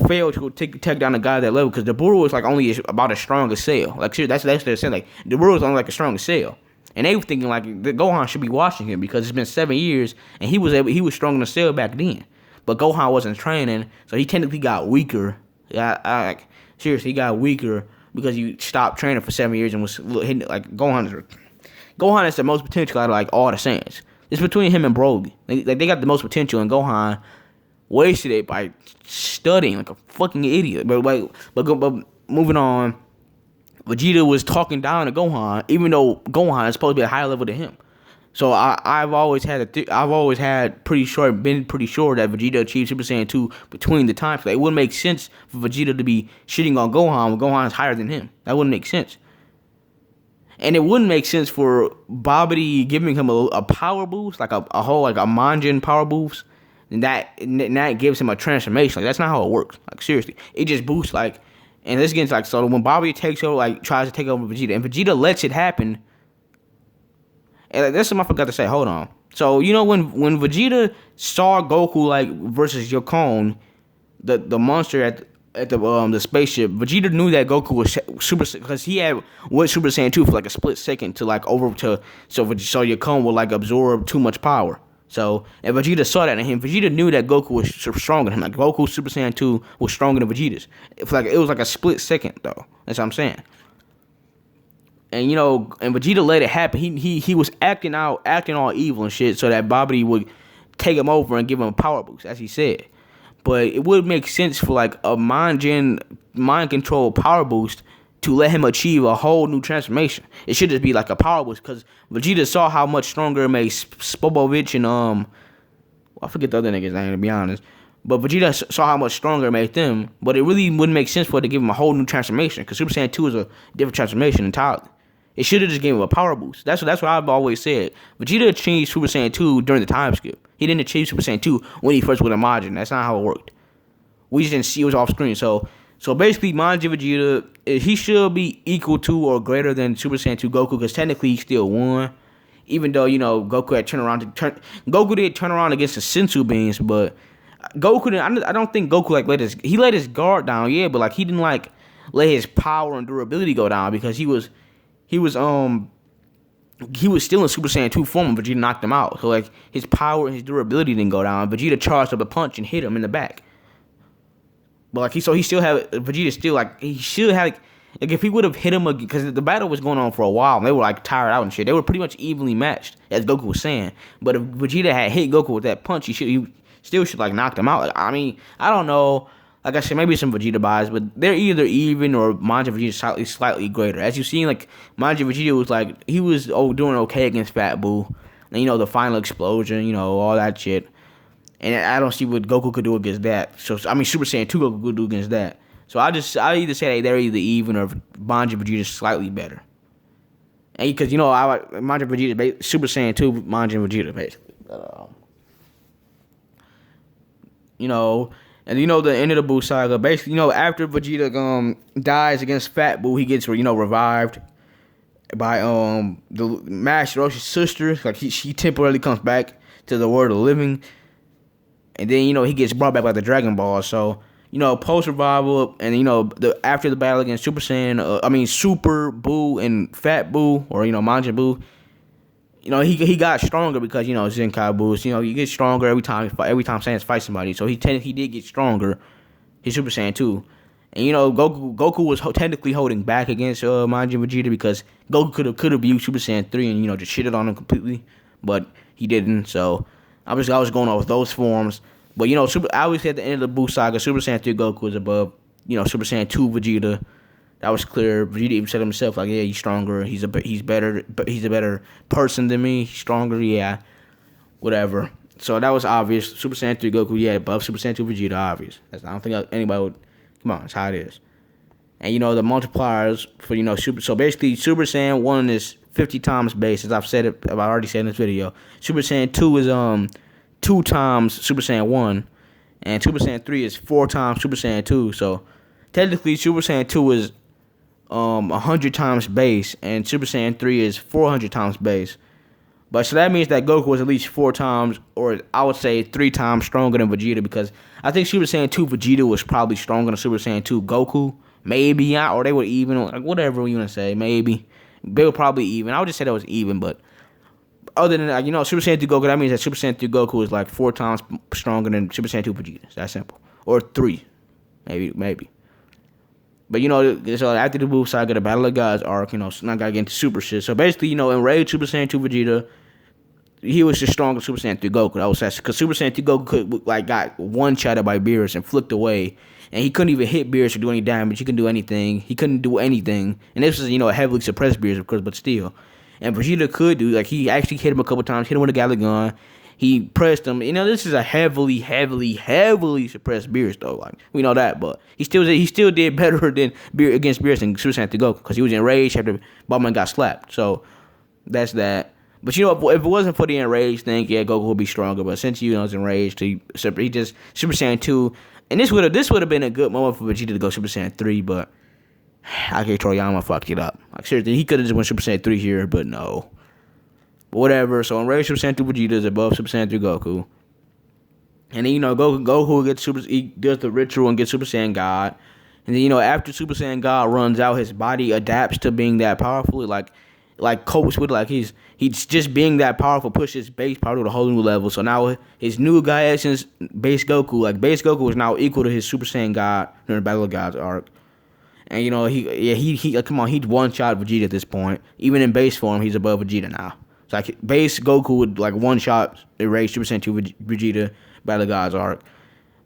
fail to take down a guy at that level? Because Dabura was like only about as strong as Cell. Like, that's what they're saying. Like, Dabura was only like as strong as Cell. And they were thinking like the Gohan should be watching him because it's been 7 years and he was stronger than Cell back then. But Gohan wasn't training, so he technically got weaker. Seriously, he got weaker because you stopped training for 7 years and was hitting like Gohan has the most potential out of like all the Saiyans. It's between him and Broly. They got the most potential, and Gohan wasted it by studying like a fucking idiot. But moving on, Vegeta was talking down to Gohan, even though Gohan is supposed to be at a higher level than him. So I've always been pretty sure that Vegeta achieved Super Saiyan 2 between the times. It wouldn't make sense for Vegeta to be shitting on Gohan when Gohan is higher than him. That wouldn't make sense. And it wouldn't make sense for Babidi giving him a power boost, like a whole like a Manjin power boost, and that gives him a transformation. Like, that's not how it works. Like, seriously, it just boosts like. And this gets like, so when Babidi takes over, like tries to take over Vegeta, and Vegeta lets it happen. And that's something I forgot to say. Hold on. So when Vegeta saw Goku like versus Yokon, the monster at the spaceship, Vegeta knew that Goku was super, because he went Super Saiyan 2 for like a split second to like so Yokon would like absorb too much power. So, and Vegeta saw that in him. Vegeta knew that Goku was stronger than him. Like, Goku Super Saiyan 2 was stronger than Vegeta's. It was like a split second, though. That's what I'm saying. And, you know, and Vegeta let it happen. He was acting all evil and shit so that Babidi would take him over and give him a power boost, as he said. But it would make sense for, like, a mind control power boost to let him achieve a whole new transformation. It should just be like a power boost, because Vegeta saw how much stronger it made Spopovich and I forget the other nigga's name, to be honest. But Vegeta saw how much stronger it made them. But it really wouldn't make sense for it to give him a whole new transformation, because Super Saiyan 2 is a different transformation entirely. It should have just gave him a power boost. That's what I've always said. Vegeta achieved Super Saiyan 2 during the time skip. He didn't achieve Super Saiyan 2 when he first went to Majin. That's not how it worked. We just didn't see it was off screen. So basically, Majin Vegeta, he should be equal to or greater than Super Saiyan 2 Goku, because technically he still won. Even though, you know, Goku had Goku did turn around against the Sensu beams, but Goku didn't. I don't think Goku let his guard down, yeah, but like he didn't like let his power and durability go down, because he was still in Super Saiyan 2 form and Vegeta knocked him out. So like his power and his durability didn't go down. Vegeta charged up a punch and hit him in the back. But like he still had Vegeta still like he should have like if he would have hit him again, because the battle was going on for a while and they were like tired out and shit. They were pretty much evenly matched, as Goku was saying. But if Vegeta had hit Goku with that punch, he still should like knocked him out. Like, I mean, I don't know. Like I said, maybe some Vegeta bias, but they're either even or Majin Vegeta slightly greater. As you seen, like Majin Vegeta was like he was doing okay against Fat Buu, and you know the final explosion, you know all that shit. And I don't see what Goku could do against that. So I mean, Super Saiyan 2 Goku could do against that. So I either say they're either even or Majin Vegeta slightly better. And because you know Majin Vegeta Super Saiyan 2 Majin Vegeta basically. You know. And you know the end of the Buu saga, basically, you know, after Vegeta dies against Fat Buu, he gets revived by the Master Roshi's sister. Like she temporarily comes back to the world of the living, and then you know he gets brought back by the Dragon Ball. So you know post revival, and you know after the battle against Super Buu and Fat Buu, or you know Majin Buu. You know, he got stronger because, you know, Zenkai boost. You know, you get stronger every time Saiyans fight somebody. So he did get stronger. He's Super Saiyan 2. And, you know, Goku was technically holding back against Majin Vegeta, because Goku could have used Super Saiyan 3 and, you know, just shitted on him completely. But he didn't. So, obviously, I was going on with those forms. But, you know, I always at the end of the Buu saga, Super Saiyan 3 Goku was above, you know, Super Saiyan 2 Vegeta. That was clear. Vegeta even said himself, like, yeah, he's stronger. He's better. He's a better person than me. He's stronger. Yeah, whatever. So that was obvious. Super Saiyan 3 Goku, yeah, above Super Saiyan 2 Vegeta, obvious. I don't think anybody would. Come on, that's how it is. And you know the multipliers for So basically, Super Saiyan 1 is 50 times base, as I've already said in this video. Super Saiyan 2 is 2 times Super Saiyan 1, and Super Saiyan 3 is 4 times Super Saiyan 2. So technically, Super Saiyan 2 is 100 times base, and Super Saiyan 3 is 400 times base. But so that means that Goku was at least 4 times, or I would say 3 times stronger than Vegeta, because I think Super Saiyan 2 Vegeta was probably stronger than Super Saiyan 2 Goku. Maybe, or they were even, like whatever you want to say, maybe. They were probably even. I would just say that was even, but other than that, you know, Super Saiyan 3 Goku, that means that Super Saiyan 3 Goku is like 4 times stronger than Super Saiyan 2 Vegeta. It's that simple. Or 3. Maybe. But, you know, so after the Buu saga, the Battle of Gods arc, you know, so now I gotta get into super shit. So basically, you know, in Rage Super Saiyan 2 Vegeta, he was just stronger than Super Saiyan 3 Goku. That was because Super Saiyan 3 Goku got one-shotted by Beerus and flicked away. And he couldn't even hit Beerus or do any damage. He couldn't do anything. And this was, you know, a heavily suppressed Beerus, of course, but still. And Vegeta could do, like, he actually hit him a couple times, hit him with a Galagon. He pressed him. You know, this is a heavily suppressed Beerus, though. Like, we know that, but he still did better than against Beerus and Super Saiyan 3 Goku, because he was enraged after Bulma got slapped. So that's that. But you know, if it wasn't for the enraged thing, yeah, Goku would be stronger. But since you know he's enraged, he just Super Saiyan 2, and this would have been a good moment for Vegeta to go Super Saiyan 3, but Akira Toriyama fucked it up. Like seriously, he could have just went Super Saiyan 3 here, but no. But whatever. So enraged Super Saiyan 2 Vegeta is above Super Saiyan 3 Goku. And then, you know, Goku he does the ritual and gets Super Saiyan God. And then, you know, after Super Saiyan God runs out, his body adapts to being that powerful. Like, like copes with like he's just being that powerful, push his base power to a whole new level. So now his new Guy Essence base Goku, like base Goku is now equal to his Super Saiyan God during the Battle of Gods arc. And he come on, he'd one shot Vegeta at this point. Even in base form, he's above Vegeta now. So like base Goku would like one shot erase Super Saiyan 2 Vegeta Battle of Gods arc.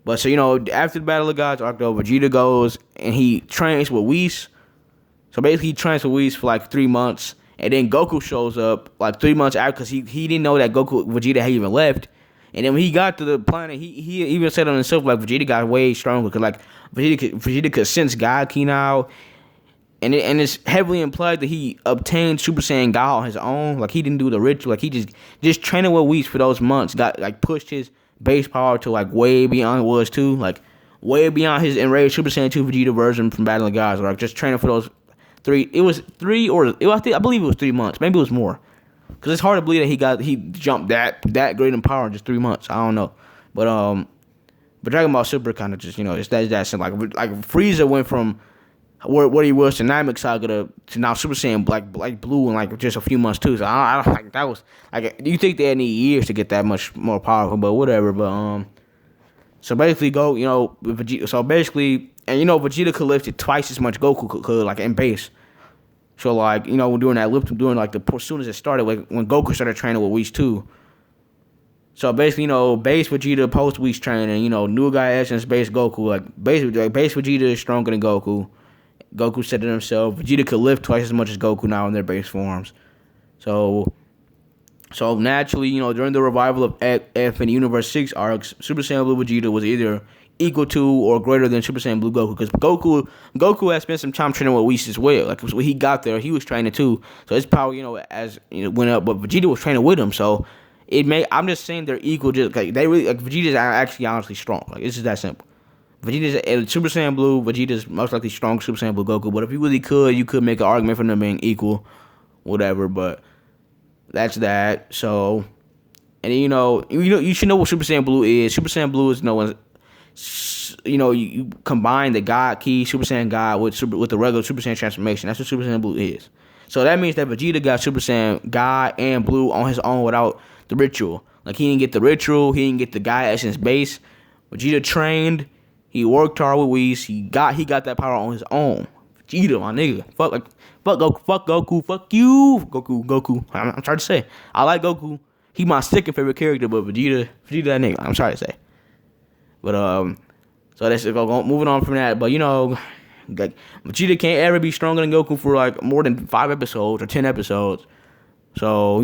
But so after the Battle of Gods arc though, Vegeta goes and he trains with Whis. So basically he trains with Whis for like 3 months. And then Goku shows up like 3 months after because he didn't know that Vegeta had even left. And then when he got to the planet, he even said on himself like Vegeta got way stronger because like Vegeta could sense God Ki now, and it's heavily implied that he obtained Super Saiyan God on his own. Like he didn't do the ritual. Like he just training with Whis for those months got like pushed his base power to like way beyond it was too, like way beyond his enraged Super Saiyan 2 Vegeta version from Battle of Gods. Like just training for those 3. It was 3 or I believe it was 3 months. Maybe it was more. Cause it's hard to believe that he jumped that great in power in just 3 months. I don't know, but Dragon Ball Super kind of just it's that simple. Like Frieza went from where he was to Namek Saga to now Super Saiyan Black Blue in like just a few months too. So I don't like that was like you think they need years to get that much more powerful, but whatever. But so basically Vegeta. So basically, and Vegeta could lift it twice as much Goku could like in base. So like during that lift, during like as soon as it started, like when Goku started training with Whis too. So basically, base Vegeta post Whis training, new Guy Essence base Goku, like base Vegeta is stronger than Goku. Goku said it himself. Vegeta could lift twice as much as Goku now in their base forms. So naturally, during the revival of F and Universe 6 arcs, Super Saiyan Blue Vegeta was either equal to or greater than Super Saiyan Blue Goku, because Goku had spent some time training with Whis as well. Like when he got there, he was training too, so his power went up. But Vegeta was training with him, so I'm just saying they're equal. Just like they really like Vegeta's actually honestly strong. Like it's just that simple. Vegeta's Super Saiyan Blue. Vegeta's most likely strong Super Saiyan Blue Goku. But if you really you could make an argument for them being equal, whatever. But that's that. So and you should know what Super Saiyan Blue is. Super Saiyan Blue is you combine the God Ki, Super Saiyan God with the regular Super Saiyan transformation. That's what Super Saiyan Blue is. So that means that Vegeta got Super Saiyan God and Blue on his own without the ritual. Like he didn't get the ritual, he didn't get the Guy Essence base. Vegeta trained, he worked hard with Whis, he got that power on his own. Vegeta, my nigga. Fuck Goku, fuck you. Goku. I'm sorry to say. I like Goku. He my second favorite character, but Vegeta that nigga. I'm sorry to say. But so that's moving on from that. But like Vegeta can't ever be stronger than Goku for like more than 5 episodes or 10 episodes. So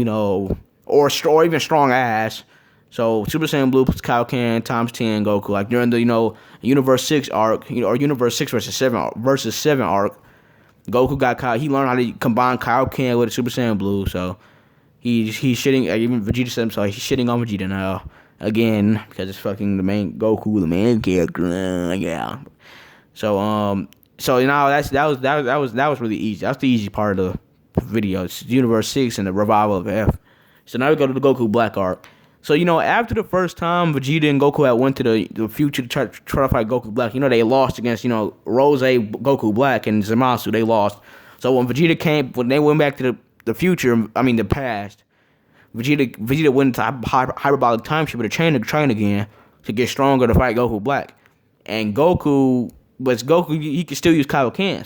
or even strong ass. So Super Saiyan Blue plus Kaioken times 10 Goku. Like during the Universe 6 arc, or Universe 6 versus 7 arc, Goku got he learned how to combine Kaioken with Super Saiyan Blue. So he's shitting. Even Vegeta said himself, he's shitting on Vegeta now. Again, because it's fucking the main Goku, the main character. Yeah. So that was really easy. That's the easy part of the video. It's Universe 6 and the revival of F. So now we go to the Goku Black arc. So after the first time Vegeta and Goku had went to the future to try to fight Goku Black, they lost against Rose, Goku Black, and Zamasu. They lost. So when they went back to the future, the past, Vegeta went into hyperbolic time shift to train again to get stronger to fight Goku Black. And Goku he could still use Kaioken.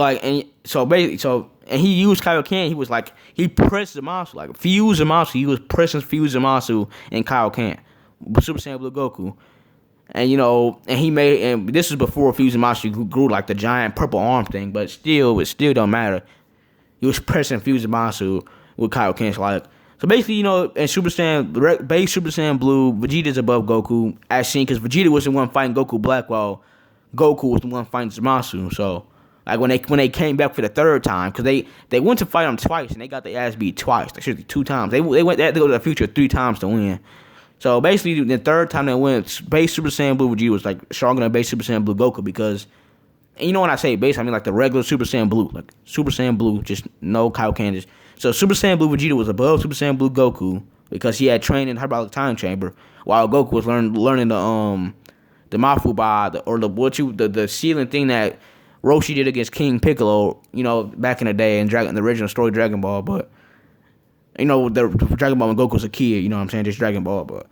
And he used Kaioken. He was like he pressed Zamasu, like fuse Zamasu. He was pressing fuse Zamasu in Kaioken, Super Saiyan Blue Goku. And this was before Fuse Zamasu grew like the giant purple arm thing, but it still don't matter. He was pressing Fuse Zamasu with Kaioken. So basically, in Super Saiyan, base Super Saiyan Blue, Vegeta's above Goku, as seen, because Vegeta was the one fighting Goku Black, while Goku was the one fighting Zamasu. So, like, when they came back for the third time, because they went to fight him twice, and they got their ass beat twice, actually 2 times. They had to go to the future 3 times to win. So, basically, the third time they went, base Super Saiyan Blue Vegeta was, like, stronger than base Super Saiyan Blue Goku, because, and when I say base, I mean, like, the regular Super Saiyan Blue. Like, Super Saiyan Blue, just no Kaioken, so Super Saiyan Blue Vegeta was above Super Saiyan Blue Goku because he had trained in hyperbolic time chamber, while Goku was learning the Mafuba, the ceiling thing that Roshi did against King Piccolo, back in the day in the original story Dragon Ball. But the Dragon Ball when Goku was a kid, what I'm saying, just Dragon Ball. But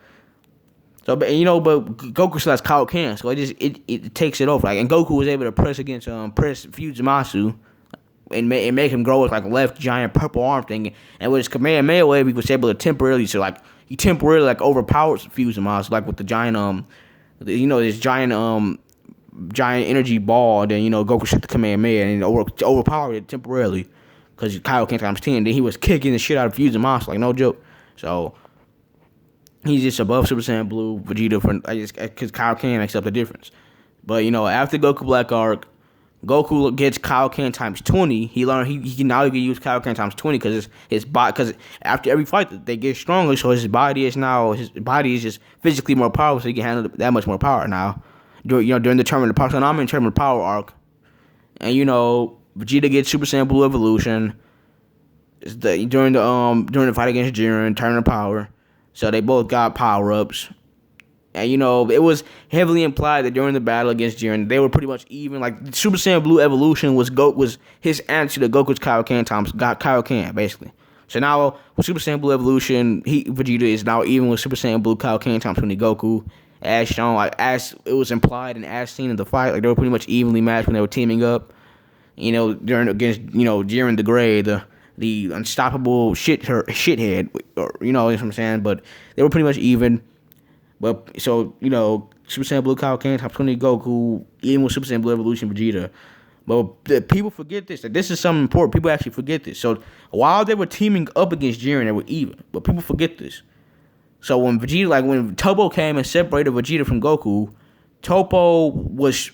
Goku still has Kaioken, so it takes it over. Like, and Goku was able to press Fujitsu and make him grow with like left giant purple arm thing. And with his Kamehameha wave, he was able to temporarily overpowers Fujitsu, like with the giant this giant energy ball. Then Goku shot the Kamehameha and overpowered it temporarily because Kaioken times 10. Then he was kicking the shit out of Fujitsu, like no joke. So he's just above Super Saiyan Blue Vegeta because Kaioken accept the difference. But after Goku Black Arc, Goku gets Kaioken times 20. He learned he can now use Kaioken times 20 because his body, because after every fight they get stronger, so his body is just physically more powerful, so he can handle that much more power now. During the tournament, the tournament power arc, and Vegeta gets Super Saiyan Blue evolution. During the fight against Jiren, tournament power, so they both got power ups. And it was heavily implied that during the battle against Jiren, they were pretty much even. Like, Super Saiyan Blue evolution was his answer to Goku's Kaioken times got Kaioken, basically. So now with Super Saiyan Blue evolution, Vegeta is now even with Super Saiyan Blue Kaioken times 20 Goku, as shown, like as it was implied and as seen in the fight. Like, they were pretty much evenly matched when they were teaming up. During against Jiren the Gray, the unstoppable shithead, or you know what I'm saying. But they were pretty much even. But so Super Saiyan Blue Kaioken top 20 Goku, even with Super Saiyan Blue Evolution Vegeta. But people forget this. That this is something important. People actually forget this. So while they were teaming up against Jiren, they were even. But people forget this. So when Toppo came and separated Vegeta from Goku, Toppo was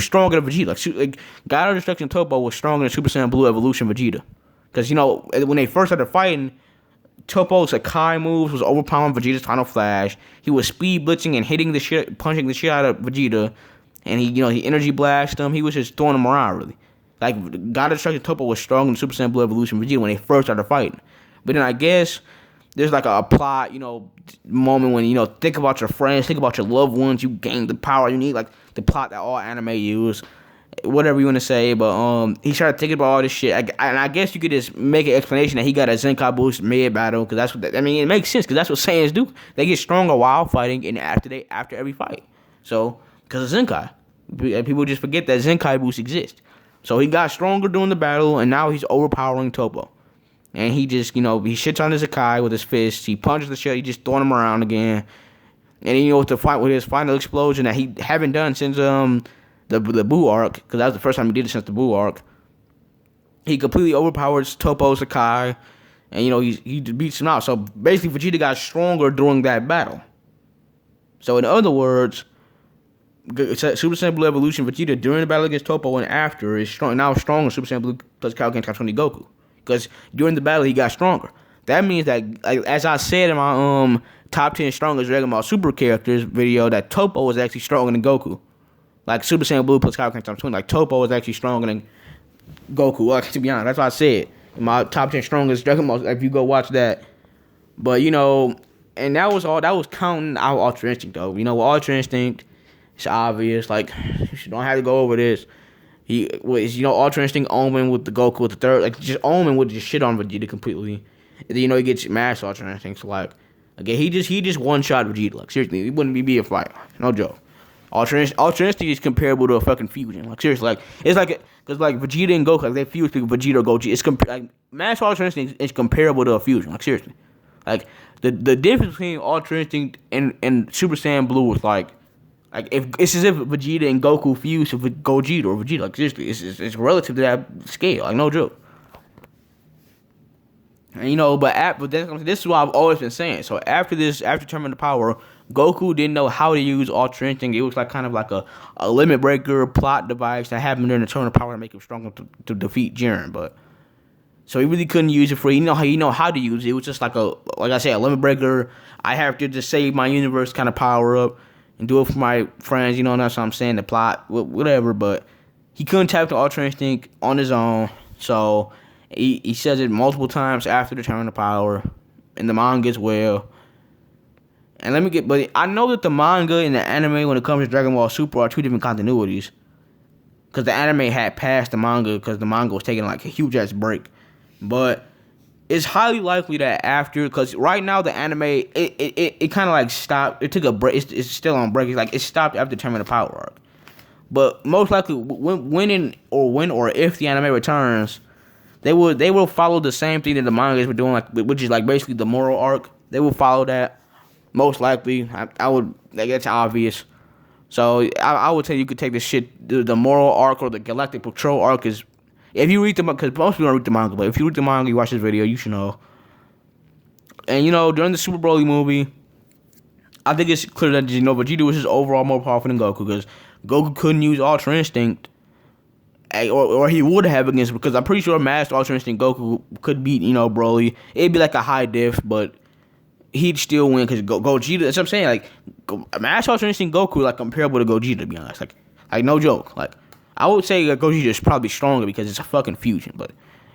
stronger than Vegeta. Like God of Destruction Toppo was stronger than Super Saiyan Blue Evolution Vegeta. Because when they first started fighting, Toppo's Sakai moves was overpowering Vegeta's Final Flash. He was speed blitzing and punching the shit out of Vegeta, and he energy blasted him. He was just throwing him around, really. Like, God of Destruction Toppo was stronger than Super Saiyan Blue Evolution Vegeta when they first started fighting. But then I guess there's like a plot, moment when think about your friends, think about your loved ones. You gain the power you need, like the plot that all anime use. Whatever you want to say, but he started thinking about all this shit, and I guess you could just make an explanation that he got a Zenkai boost mid battle, because that's what it makes sense, because that's what Saiyans do. They get stronger while fighting and after every fight. So because of Zenkai, people just forget that Zenkai boost exists. So he got stronger during the battle, and now he's overpowering Toppo, and he just he shits on his Zenkai with his fists. He punches the shit. He just throwing him around again, and then with his final explosion that he haven't done since the Buu arc, because that was the first time he did it since the Buu arc. He completely overpowers Toppo Sakai, and he beats him out. So basically, Vegeta got stronger during that battle. So in other words, Super Saiyan Blue Evolution Vegeta during the battle against Toppo and after is now stronger Super Saiyan Blue plus Kaioken times 20 Goku, because during the battle he got stronger. That means that, like, as I said in my top 10 strongest Dragon Ball Super characters video, that Toppo was actually stronger than Goku. Like, Super Saiyan Blue plus Kaioken times 20. Like, Toppo is actually stronger than Goku. Like, to be honest, that's what I said. In my top 10 strongest Dragon Ball, if you go watch that. But, and that was counting out Ultra Instinct, though. With Ultra Instinct, it's obvious. Like, you don't have to go over this. He was, Ultra Instinct Omen with the Goku with the third. Like, just Omen would just shit on Vegeta completely. And then, he gets Master Ultra Instinct. So, like, again, he just one-shot Vegeta. Like, seriously, it wouldn't be a fight. No joke. Ultra Instinct is comparable to a fucking fusion. Like, seriously, like, it's like, because, like, Vegeta and Goku, like, they fuse with Vegeta or Goku. It's like, Master Ultra Instinct is comparable to a fusion. Like, seriously. Like, the difference between Ultra Instinct and Super Saiyan Blue is, like, if it's as if Vegeta and Goku fuse with Gogeta or Vegeta. Like, seriously, it's relative to that scale. Like, no joke. And, but this is what I've always been saying. So after Tournament of Power, Goku didn't know how to use Ultra Instinct. It was like kind of like a limit breaker plot device that happened during the Tournament of Power to make him stronger to defeat Jiren. But so he really couldn't use it for how to use it. It was just like I said, a limit breaker. I have to just save my universe kind of power up and do it for my friends. That's what I'm saying. The plot, whatever. But he couldn't tap the Ultra Instinct on his own. So he says it multiple times after the Tournament of Power, and the manga as well. And but I know that the manga and the anime, when it comes to Dragon Ball Super, are two different continuities. because the anime had passed the manga because the manga was taking like a huge ass break. But it's highly likely that after, because right now the anime it kind of like stopped. It took a break. It's still on break. It's like it stopped after the Tournament of Power arc. But most likely, when or if the anime returns, they will follow the same thing that the mangas were doing, like which is like basically the moral arc. They will follow that most likely. I would like that's obvious. So I would tell you could take the shit the moral arc or the Galactic Patrol arc is. If you read the because most people don't read the manga, but if you read the manga, you watch this video, you should know. And during the Super Broly movie, I think it's clear that Vegeta was just overall more powerful than Goku because Goku couldn't use Ultra Instinct, or he would have against, because I'm pretty sure Master Ultra Instinct Goku could beat Broly. It'd be like a high diff, but he'd still win because Gogeta. That's what I'm saying. Like Master Ultra Instinct Goku like comparable to Gogeta, to be honest. Like no joke. Like I would say that Gogeta is probably stronger because it's a fucking fusion,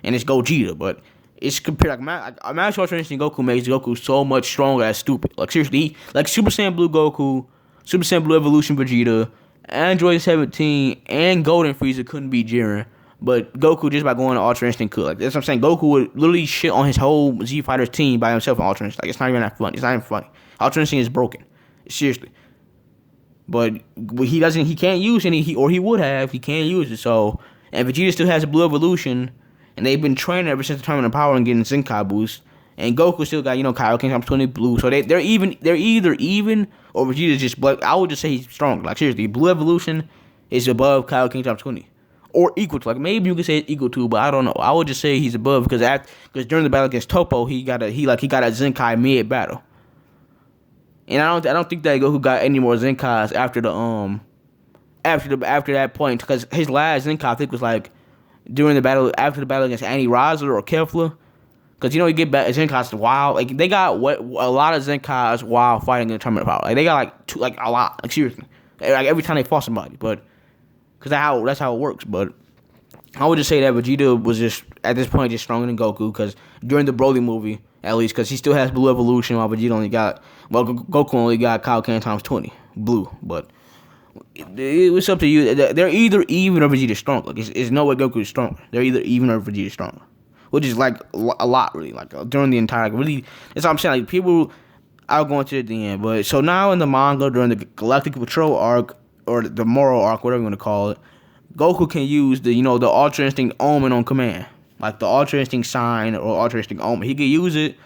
and it's Gogeta, but it's compared like Master Ultra Instinct Goku makes Goku so much stronger. That's stupid. Like seriously, like Super Saiyan Blue Goku, Super Saiyan Blue Evolution Vegeta, Android 17, and Golden Frieza couldn't beat Jiren. But Goku, just by going to Ultra Instinct, could. Like, that's what I'm saying. Goku would literally shit on his whole Z Fighters team by himself in Ultra Instinct. Like, it's not even that funny. It's not even funny. Ultra Instinct is broken. Seriously. But he can't use any, he would have. He can't use it. So, and Vegeta still has a Blue Evolution, and they've been training ever since the Tournament of Power and getting Zenkai boost. And Goku still got, Kaioken times 20 blue. So they're either even, or Vegeta's just black. I would just say he's strong. Like, seriously, Blue Evolution is above Kaioken times 20. Or equal to, like, maybe you could say it's equal to, but I don't know. I would just say he's above because during the battle against Toppo, he got a Zenkai mid battle. And I don't think that Goku got any more Zenkais after that point, because his last Zenkai I think was like during the battle after the battle against Annie Riser or Kefla. Because you get back Zenkai's while like they got a lot of Zenkais while fighting in the Tournament of Power. Like they got a lot, like seriously, like every time they fought somebody. But because that's how it works. But I would just say that Vegeta was just at this point just stronger than Goku, because during the Broly movie at least, because he still has Blue Evolution while Vegeta Goku only got Kaioken times 20 blue. But it's up to you. They're either even or Vegeta stronger. Like it's no way Goku is stronger. They're either even or Vegeta stronger. Which is like a lot, really. Like during the entire, really, that's what I'm saying. Like people, I'll go into it at the end. But so now in the manga, during the Galactic Patrol arc or the Moral arc, whatever you want to call it, Goku can use the the Ultra Instinct Omen on command, like the Ultra Instinct Sign or Ultra Instinct Omen. He can use it,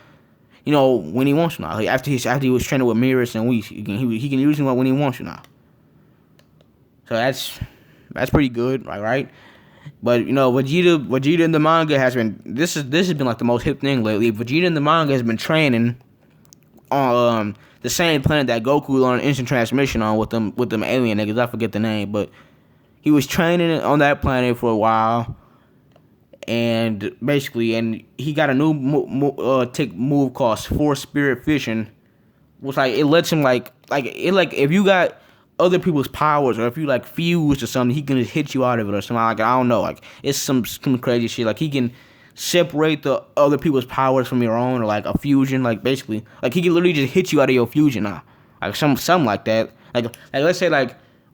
when he wants to now. Like after he was training with Mirrors and Whis, he can use it when he wants to now. So that's pretty good, right? But Vegeta in the manga has been this has been like the most hip thing lately. Vegeta in the manga has been training on the same planet that Goku learned instant transmission on with them alien niggas. I forget the name, but he was training on that planet for a while, and he got a new move called Force Spirit Fission, which it lets him if you got other people's powers, or if you fuse or something, he can just hit you out of it or something. I don't know, it's some crazy shit. Like he can separate the other people's powers from your own, or a fusion. Basically, he can literally just hit you out of your fusion now. Something like that. Like let's say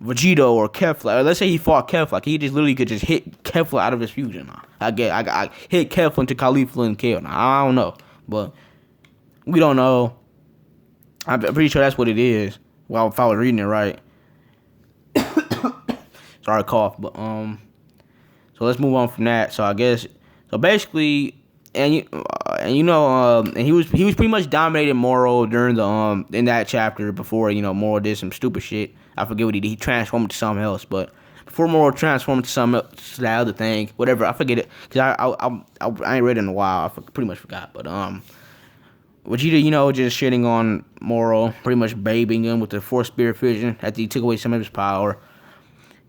Vegeta or Kefla. Or let's say he fought Kefla. He just literally could just hit Kefla out of his fusion now. I hit Kefla into Khalifa and KO now. I don't know, but we don't know. I'm pretty sure that's what it is. Well, if I was reading it right. Sorry, cough. But so let's move on from that. So I guess basically, and he was pretty much dominating Moro during the in that chapter before Moro did some stupid shit. I forget what he did. He transformed into something else, but before Moro transformed into something else, that other thing, whatever, I forget it because I ain't read it in a while. I pretty much forgot. But Vegeta, just shitting on Moro, pretty much babying him with the Force Spirit Fission after he took away some of his power.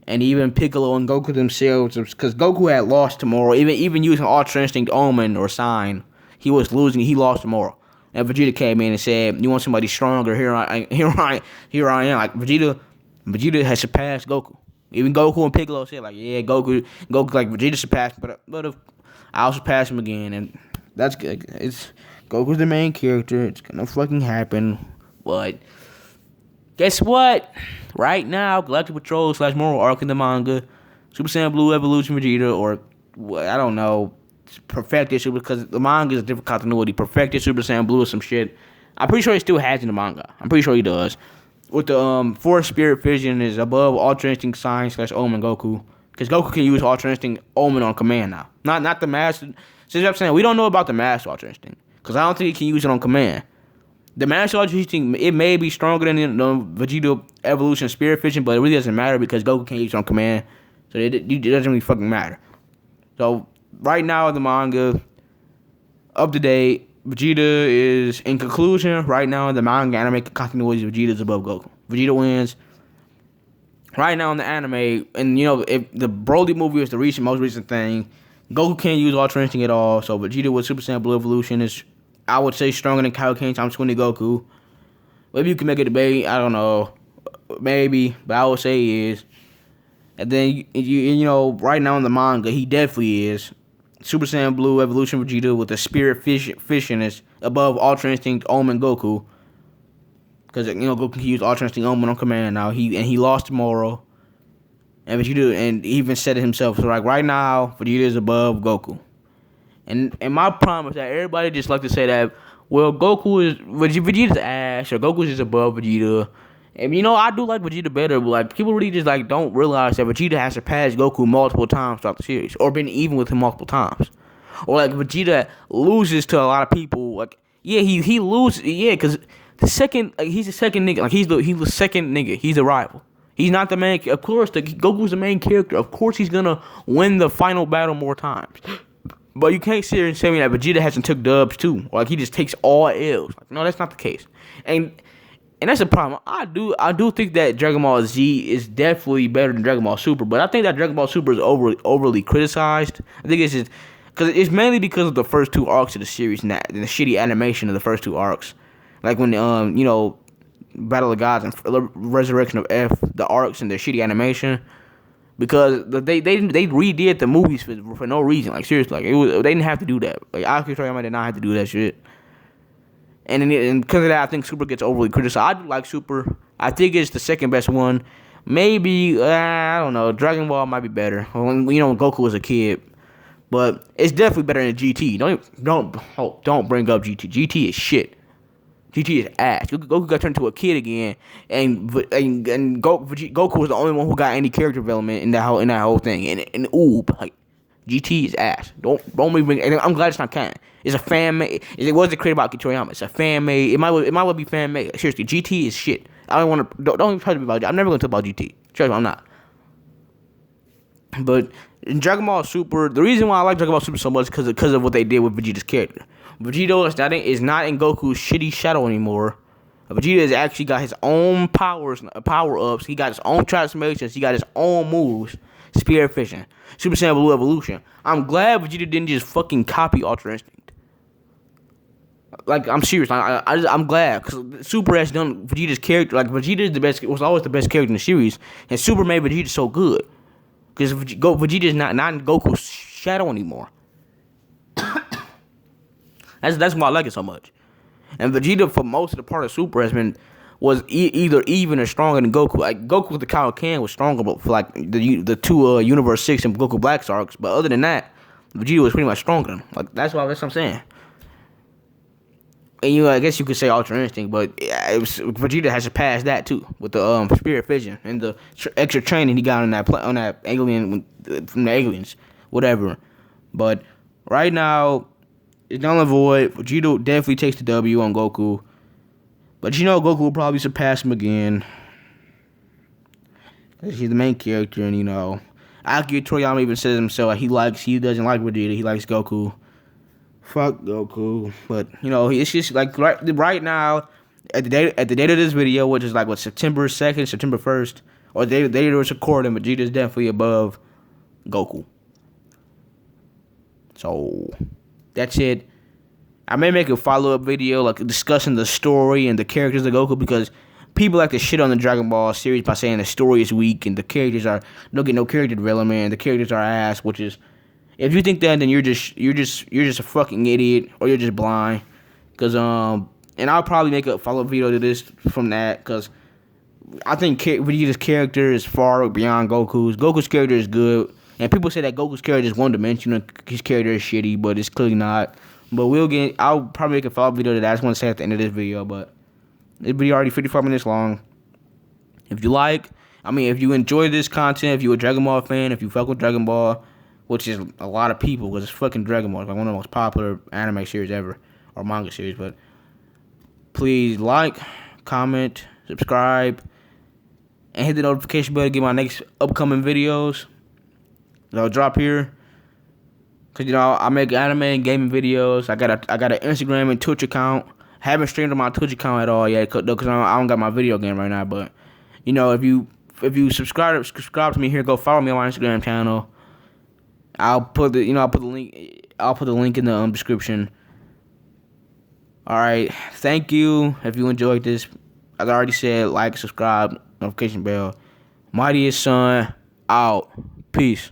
And even Piccolo and Goku themselves, because Goku had lost to Moro, even using Ultra Instinct Omen or Sign, he was losing. He lost to Moro. And Vegeta came in and said, "You want somebody stronger? Here I am." Like Vegeta has surpassed Goku. Even Goku and Piccolo said, "Yeah, Goku, Vegeta surpassed, but if I'll surpass him again." And that's good. Goku's the main character. It's gonna fucking happen. But guess what? Right now, Galactic Patrol / Moral arc in the manga. Super Saiyan Blue Evolution Vegeta, or I don't know, perfected Super, because the manga is a different continuity. Perfected Super Saiyan Blue or some shit. I'm pretty sure he still has in the manga. I'm pretty sure he does. With the Force Spirit Fission is above Ultra Instinct Science / Omen Goku. Because Goku can use Ultra Instinct Omen on command now. Not the Master. See what I'm saying? We don't know about the Master Ultra Instinct. Because I don't think he can use it on command. The Master Ultra Instinct, it may be stronger than the Vegeta Evolution Spirit Fission, but it really doesn't matter because Goku can't use it on command. So it doesn't really fucking matter. So right now in the manga, up to date, Vegeta is, in conclusion, right now in the manga anime continuity, Vegeta is above Goku. Vegeta wins. Right now in the anime, and if the Broly movie is the most recent thing, Goku can't use Ultra Instinct at all, so Vegeta with Super Saiyan Blue Evolution is, I would say, stronger than Kaioken times 20 Goku. Maybe you can make a debate, I don't know, maybe, but I would say he is. And then, right now in the manga, he definitely is. Super Saiyan Blue Evolution Vegeta with the Spirit Fission is above Ultra Instinct Omen Goku. Because, Goku can use Ultra Instinct Omen on command now. He lost tomorrow. And Vegeta, and he even said it himself. So, like, right now, Vegeta is above Goku. And my problem is that everybody just like to say that, well, Vegeta's ass, or Goku's just above Vegeta. And, I do like Vegeta better, but, like, people really just, like, don't realize that Vegeta has surpassed Goku multiple times throughout the series, or been even with him multiple times. Or, like, Vegeta loses to a lot of people. Like, yeah, he loses, yeah, because he's the second nigga. Like, he's the second nigga. He's the rival. He's not the main, of course, Goku's the main character. Of course he's gonna win the final battle more times. But you can't sit here and say me that Vegeta hasn't took dubs, too. Or, like, he just takes all L's. Like, no, that's not the case. And that's the problem. I do think that Dragon Ball Z is definitely better than Dragon Ball Super, but I think that Dragon Ball Super is overly criticized. I think it's just because it's mainly because of the first two arcs of the series and the shitty animation of the first two arcs, like when Battle of Gods and Resurrection of F, the arcs and the shitty animation, because they redid the movies for no reason. Like, seriously, like they didn't have to do that. Like, Akira Toriyama did not have to do that shit. And because of that, I think Super gets overly criticized. I do like Super. I think it's the second best one. Maybe, I don't know, Dragon Ball might be better. When Goku was a kid. But it's definitely better than GT. Don't bring up GT. GT is shit. GT is ass. Goku got turned into a kid again, and Goku was the only one who got any character development in that whole thing. And like, GT is ass. Don't even bring. And I'm glad it's not canon. It's a fan made. It wasn't created by Akira Toriyama. It's a fan made. It might well be fan made. Seriously, GT is shit. I don't want to. Don't even try to be about. I'm never gonna talk about GT. Trust me, I'm not. But in Dragon Ball Super, the reason why I like Dragon Ball Super so much is because of what they did with Vegeta's character. Vegeta is not in Goku's shitty shadow anymore. Vegeta has actually got his own power ups. He got his own transformations. He got his own moves. Spirit Fission, Super Saiyan Blue Evolution. I'm glad Vegeta didn't just fucking copy Ultra Instinct. Like, I'm serious. I'm glad, because Super has done Vegeta's character. Like, Vegeta was always the best character in the series, and Super made Vegeta so good. Because Vegeta is not in Goku's shadow anymore. That's why I like it so much. And Vegeta, for most of the part of Super, was either even or stronger than Goku. Like, Goku with the Kaioken was stronger, but for like the two Universe 6 and Goku Black's arcs. But other than that, Vegeta was pretty much stronger. Like, that's what I'm saying. And I guess you could say Ultra Instinct, but Vegeta has surpassed that too with the Spirit Fission and the extra training he got on that alien from the aliens, whatever. But right now, it's null and void. Vegeta definitely takes the W on Goku, but Goku will probably surpass him again. He's the main character, and Akira Toriyama even says himself he doesn't like Vegeta, he likes Goku. Fuck Goku, but it's just like right now at the date of this video, which is like September 2nd, September 1st, or the date it was recording, Vegeta is definitely above Goku. So that's it. I may make a follow-up video like discussing the story and the characters of Goku, because people like to shit on the Dragon Ball series by saying the story is weak and the characters don't get no character development and the characters are ass, which is, if you think that, then you're just a fucking idiot, or you're just blind. Cause and I'll probably make a follow-up video to this from that, cause I think Vegeta's character is far beyond Goku's. Goku's character is good, and people say that Goku's character is one-dimensional. His character is shitty, but it's clearly not. But I'll probably make a follow-up video to that. I just want to say at the end of this video, but this video already 54 minutes long. If you enjoy this content, if you're a Dragon Ball fan, if you fuck with Dragon Ball, which is a lot of people, because it's fucking Dragon Ball. It's like one of the most popular anime series ever, or manga series, but please like, comment, subscribe, and hit the notification bell to get my next upcoming videos that I'll drop here. Cause I make anime and gaming videos. I got an Instagram and Twitch account. Haven't streamed on my Twitch account at all yet, cause I don't got my video game right now. But if you subscribe to me here, go follow me on my Instagram channel. I'll put the link in the description. All right, thank you. If you enjoyed this, as I already said, like, subscribe, notification bell. Mightiest Son out. Peace.